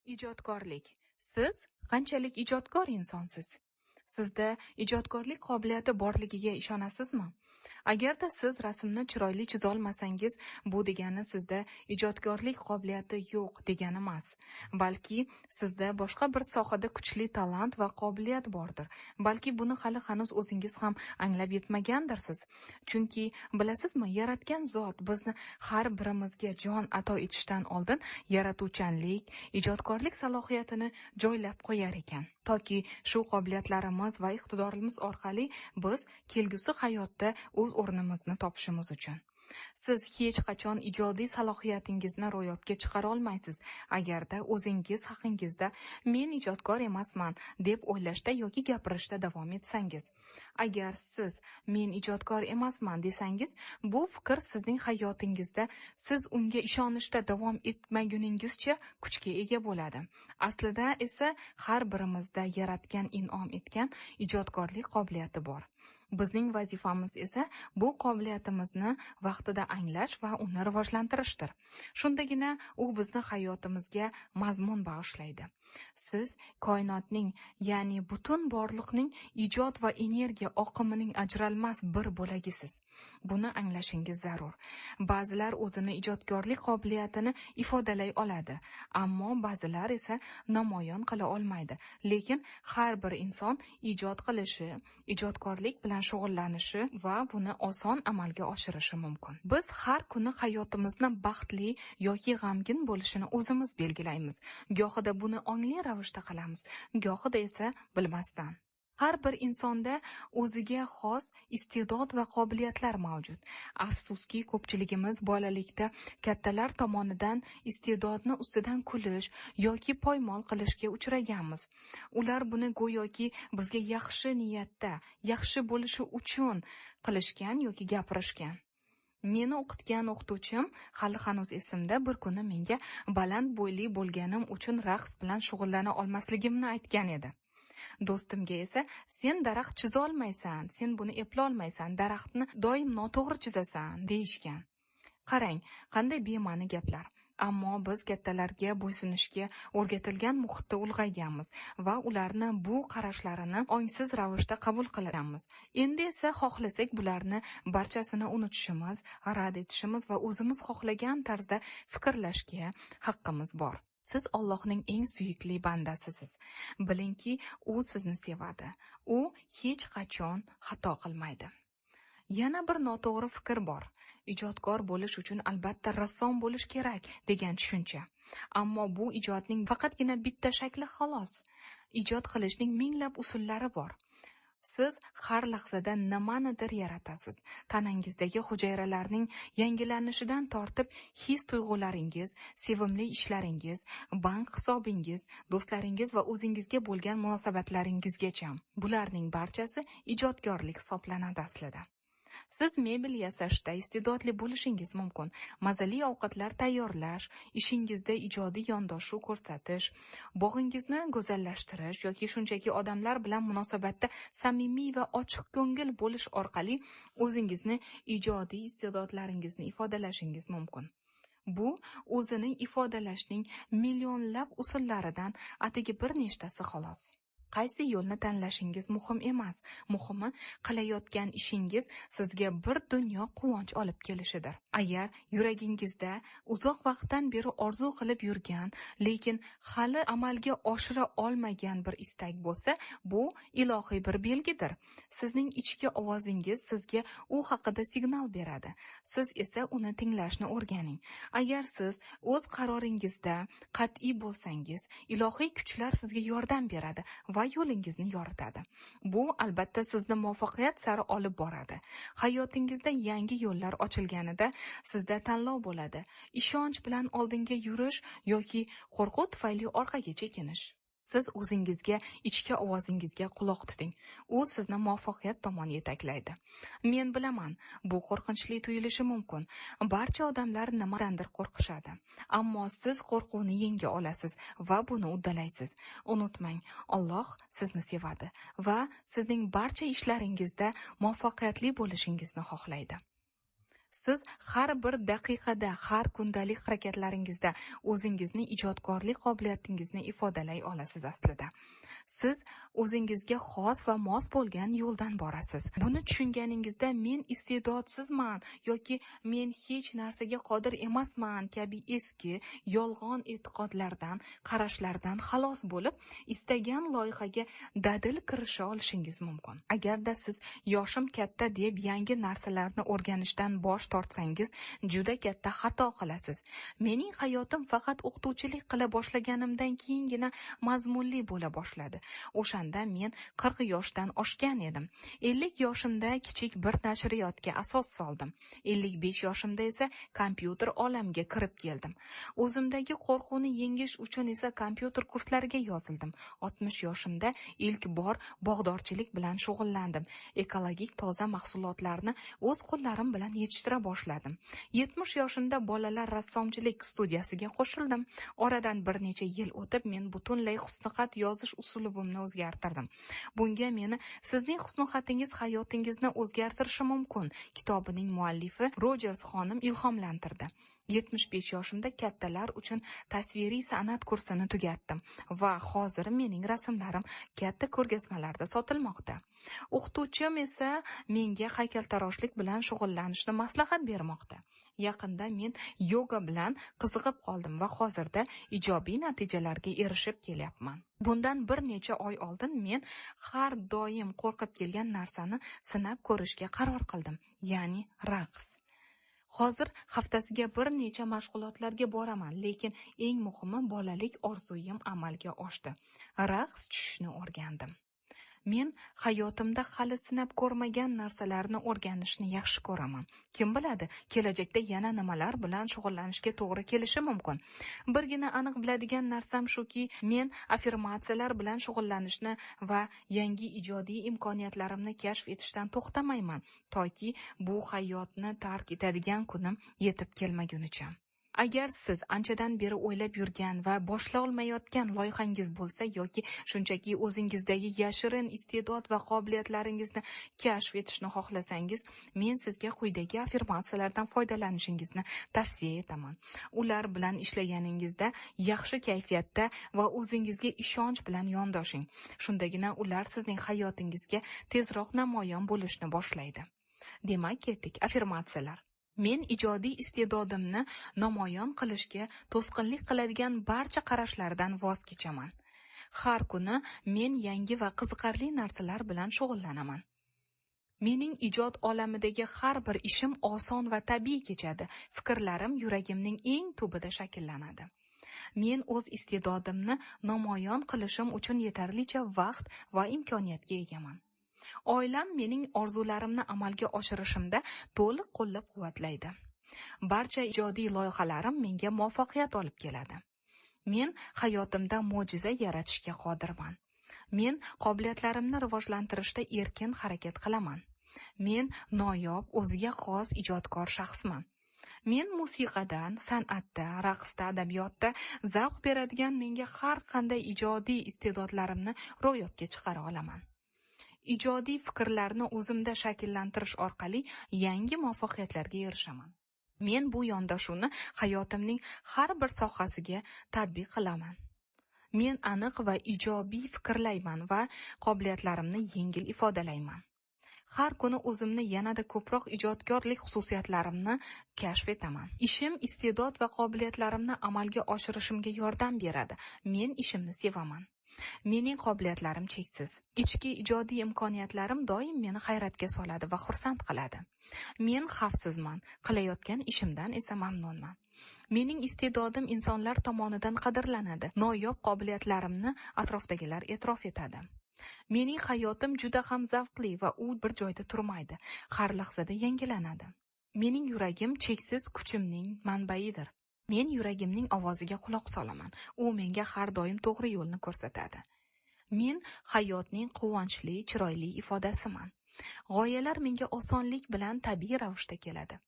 Ijodkorlik. Siz qanchalik ijodkor insonsiz? Sizda ijodkorlik qobiliyati borligiga ishonasizmi? Agarda siz rasmni chiroyli chiza olmasangiz, bu degani sizda ijodkorlik qobiliyati yo'q degani emas. Balki sizda boshqa bir sohada kuchli talant va qobiliyat bordir. Balki buni hali hanuz o'zingiz ham anglab yetmagandirsiz. Chunki bilasizmi, yaratgan zot bizni har birimizga jon ato etishdan oldin yaratuvchanlik, ijodkorlik salohiyatini joylab qo'yar ekan. Toki shu qobiliyatlarimiz va iqtidorimiz orqali biz kelgusi hayotda o'z o'rnimizni topishimiz uchun. Siz hech qachon ijodiy salohiyatingizni ro'yobga chiqara olmaysiz agarda o'zingiz haqingizda men ijodkor emasman deb o'ylashda yoki gapirishda davom etsangiz. Agar siz men ijodkor emasman desangiz, bu fikr sizning hayotingizda siz unga ishonishda davom etmaguningizcha kuchga ega bo'ladi. Aslida esa har birimizda yaratgan in'om etgan ijodkorlik qobiliyati bor. Bizning vazifamiz esa bu qobiliyatimizni vaqtida anglash va uni rivojlantirishdir. Shundagina u bizni hayotimizga mazmun bag'ishlaydi. Siz koinotning, ya'ni butun borliqning ijod va energiya oqimining ajralmas bir bo'lagisiz. Buni anglashingiz zarur. Ba'zilar o'zini ijodkorlik qobiliyatini ifodalay oladi, ammo ba'zilar esa namoyon qila olmaydi. Lekin har bir inson ijod qilishi, ijodkorlik bilan shug'ullanishi va buni oson amalga oshirishi mumkin. Biz har kuni hayotimizni baxtli yoki g'amgin bo'lishini o'zimiz belgilaymiz. Gohida buni ongli ravishda qilamiz, gohida esa bilmasdan. Har bir insonda o'ziga xos iste'dod va qobiliyatlar mavjud. Afsuski, ko'pchiligimiz bolalikda kattalar tomonidan iste'dodni ustidan kulish yoki poymol qilishga uchraganmiz. Ular buni go'yoki bizga yaxshi niyatda, yaxshi bo'lishi uchun qilishgan yoki gapirishgan. Meni o'qitgan o'qituvchim hali hanuz esimda, bir kuni menga baland bo'yli bo'lganim uchun raqs bilan shug'ullana olmasligimni aytgan edi. Do'stimga esa sen daraxt chiza olmaysan, sen buni epla olmaysan, daraxtni doim noto'g'ri chizasan deyishgan. Qarang, qanday bema'ni gaplar. Ammo biz kattalarga bo'ysunishga o'rgatilgan muhitda ulg'ayganmiz va ularni bu qarashlarini ongsiz ravishda qabul qilamiz. Endi esa xohlasak bularni barchasini unutishimiz, rad etishimiz va o'zimiz xohlagan tarzda fikrlashga haqqimiz bor. Siz Allohning eng suyukli bandasisiz. Bilingki, u sizni sevadi. U hech qachon xato qilmaydi. Yana bir noto'g'ri fikr bor. Ijodkor bo'lish uchun albatta rassom bo'lish kerak degan tushuncha. Ammo bu ijodning faqatgina bitta shakli xolos. Ijod qilishning minglab usullari bor. Siz har lahzada nimanidir yaratasiz. Tanangizdagi hujayralarning yangilanishidan tortib his-tuyg'ularingiz, sevimli ishlaringiz, bank hisobingiz, do'stlaringiz va o'zingizga bo'lgan munosabatlaringizgacha. Bularning barchasi ijodkorlik hisoblanadi aslida. Siz mebel yasashda iste'dodli bo'lishingiz mumkin. Mazali ovqatlar tayyorlash, ishingizda ijodiy yondashuv ko'rsatish, bog'ingizni go'zallashtirish yoki shunchaki odamlar bilan munosabatda samimiy va ochiq ko'ngil bo'lish orqali o'zingizni ijodiy iste'dodlaringizni ifodalashingiz mumkin. Bu o'zini ifodalashning millionlab usullaridan atigi bir nechtasi xolos. Qaysi yo'lni tanlashingiz muhim emas. Muhimi, qilayotgan ishingiz sizga bir dunyo quvonch olib kelishidir. Agar yuragingizda uzoq vaqtdan beri orzu qilib yurgan, lekin hali amalga oshira olmagan bir istak bo'lsa, bu ilohiy bir belgidir. Sizning ichki ovozingiz sizga u haqida signal beradi. Siz esa uni tinglashni o'rganing. Agar siz o'z qaroringizda qat'iy bo'lsangiz, ilohiy kuchlar sizga yordam beradi va yo'lingizni yoritadi. Bu albatta sizni muvaffaqiyat sari olib boradi. Hayotingizda yangi yo'llar ochilganida sizda tanlov bo'ladi. Ishonch bilan oldinga yurish yoki qo'rquv tufayli orqaga chekinish. Siz o'zingizga, ichki ovozingizga quloq tuting. U sizni muvaffaqiyat tomon yetaklaydi. Men bilaman, bu qo'rqinchli tuyulishi mumkin. Barcha odamlar nimadandir qo'rqishadi. Ammo siz qo'rquvni yenga olasiz va buni uddalaysiz. Unutmang, Alloh sizni sevadi va sizning barcha ishlaringizda muvaffaqiyatli bo'lishingizni xohlaydi. Siz har bir daqiqada, har kundalik harakatlaringizda o'zingizning ijodkorlik qobiliyatingizni ifodalay olasiz aslida. Siz o'zingizga xos va mos bo'lgan yo'ldan borasiz. Buni tushunganingizda men iste'dodsizman yoki men hech narsaga qodir emasman kabi eski yolg'on e'tiqodlardan, qarashlardan xalos bo'lib, istagan loyihaga dadil kirisha olishingiz mumkin. Agarda siz yoshim katta deb yangi narsalarni o'rganishdan bosh tortsangiz, juda katta xato qilasiz. Mening hayotim faqat o'qituvchilik qila boshlaganimdan keyingina mazmunli bo'la boshladi. O'shanda men 40 yoshdan oshgan edim. 50 yoshimda kichik bir nashriyotga asos soldim. 55 yoshimda esa kompyuter olamiga kirib keldim. O'zimdagi qo'rquvni yengish uchun esa kompyuter kurslariga yozildim. 60 yoshimda ilk bor bog'dorchilik bilan shug'ullandim. Ekologik toza mahsulotlarni o'z qo'llarim bilan yetishtira boshladim. 70 yoshimda bolalar rassomchilik studiyasiga qo'shildim. Oradan bir necha yil o'tib men butunlay husnixat yozish usulubimni o'zgartirdim. Bunga meni sizning husnixatingiz hayotingizni o'zgartirishi mumkin kitobining muallifi Rojers xonim ilhomlantirdi. 75 yoshimda kattalar uchun tasviriy san'at kursini tugatdim va hozir mening rasmlarim katta ko'rgazmalarda sotilmoqda. O'qituvchim esa menga haykaltaroshlik bilan shug'ullanishni maslahat bermoqda. Yaqinda men yoga bilan qiziqib qoldim va hozirda ijobiy natijalarga erishib kelyapman. Bundan bir necha oy oldin men har doim qo'rqib kelgan narsani sinab ko'rishga qaror qildim, ya'ni raqs. Hozir haftasiga bir necha mashg'ulotlarga boraman, lekin eng muhimi bolalik orzuyim amalga oshdi. Raqs tushishni o'rgandim. Men hayotimda hali sinab ko'rmagan narsalarni o'rganishni yaxshi ko'raman. Kim biladi, kelajakda yana nimalar bilan shug'ullanishga to'g'ri kelishi mumkin. Birgina aniq biladigan narsam shuki, men affirmatsiyalar bilan shug'ullanishni va yangi ijodiy imkoniyatlarimni kashf etishdan to'xtamayman, toki bu hayotni tark etadigan kunim yetib kelmagunicha. Agar siz anchadan beri o'ylab yurgan va boshlay olmayotgan loyihangiz bo'lsa yoki shunchaki o'zingizdagi yashirin iste'dod va qobiliyatlaringizni kashf etishni xohlasangiz, men sizga quyidagi affirmatsiyalardan foydalanishingizni tavsiya etaman. Ular bilan ishlaganingizda yaxshi kayfiyatda va o'zingizga ishonch bilan yondoshing. Shundagina ular sizning hayotingizga tezroq namoyon bo'lishni boshlaydi. Demak, ketdik. Affirmatsiyalar. Men ijodiy iste'dodimni namoyon qilishga to'sqinlik qiladigan barcha qarashlardan voz kechaman. Har kuni men yangi va qiziqarli narsalar bilan shug'ullanaman. Mening ijod olamidagi har bir ishim oson va tabiiy kechadi. Fikrlarim yuragimning eng tubida shakllanadi. Men o'z iste'dodimni namoyon qilishim uchun yetarlicha vaqt va imkoniyatga egaman. Oilam mening orzularimni amalga oshirishimda to'liq qo'llab-quvvatlaydi. Barcha ijodiy loyihalarim menga muvaffaqiyat olib keladi. Men hayotimda mo'jiza yaratishga qodirman. Men qobiliyatlarimni rivojlantirishda erkin harakat qilaman. Men noyob, o'ziga xos ijodkor shaxsman. Men musiqadan, san'atda, raqsda, adabiyotda zavq beradigan menga har qanday ijodiy iste'dodlarimni ro'yobga chiqara olaman. Ijodiy fikrlarni o'zimda shakllantirish orqali yangi muvaffaqiyatlarga erishaman. Men bu yondashuvni hayotimning har bir sohasiga tatbiq qilaman. Men aniq va ijobiy fikrlayman va qobiliyatlarimni yengil ifodalayman. Har kuni o'zimni yanada ko'proq ijodkorlik xususiyatlarimni kashf etaman. Ishim iste'dod va qobiliyatlarimni amalga oshirishimga yordam beradi. Men ishimni sevaman. Mening qobiliyatlarim cheksiz. Ichki ijodiy imkoniyatlarim doim meni hayratga soladi va xursand qiladi. Men xavfsizman, qilayotgan ishimdan esa mamnunman. Mening iste'dodim insonlar tomonidan qadrlanadi. Noyob qobiliyatlarimni atrofdagilar e'tirof etadi. Mening hayotim juda ham zavqli va u bir joyda turmaydi. Har lahzada yangilanadi. Mening yuragim cheksiz kuchimning manbaidir. Men yuragimning ovoziga quloq solaman. U menga har doim to'g'ri yo'lni ko'rsatadi. Men hayotning quvonchli, chiroyli ifodasiman. G'oyalar menga osonlik bilan tabiiy ravishda keladi.